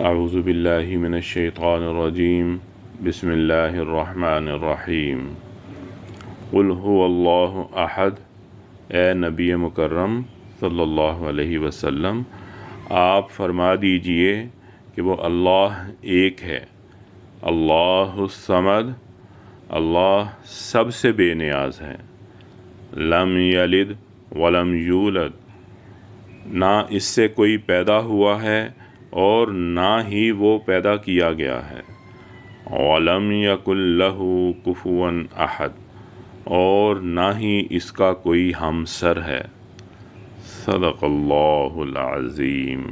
اعوذ باللہ من الشیطان الرجیم بسم اللہ الرحمن الرحیم قل هو اللہ احد۔ اے نبی مکرم صلی اللہ علیہ وسلم، آپ فرما دیجئے کہ وہ اللہ ایک ہے، اللہ الصمد، اللہ سب سے بے نیاز ہے، لم یلد ولم یولد، نہ اس سے کوئی پیدا ہوا ہے اور نہ ہی وہ پیدا کیا گیا ہے، وَلَمْ يَكُنْ لَهُ كُفُوًا أَحَدٌ، اور نہ ہی اس کا کوئی ہمسر ہے۔ صدق اللہ العظیم۔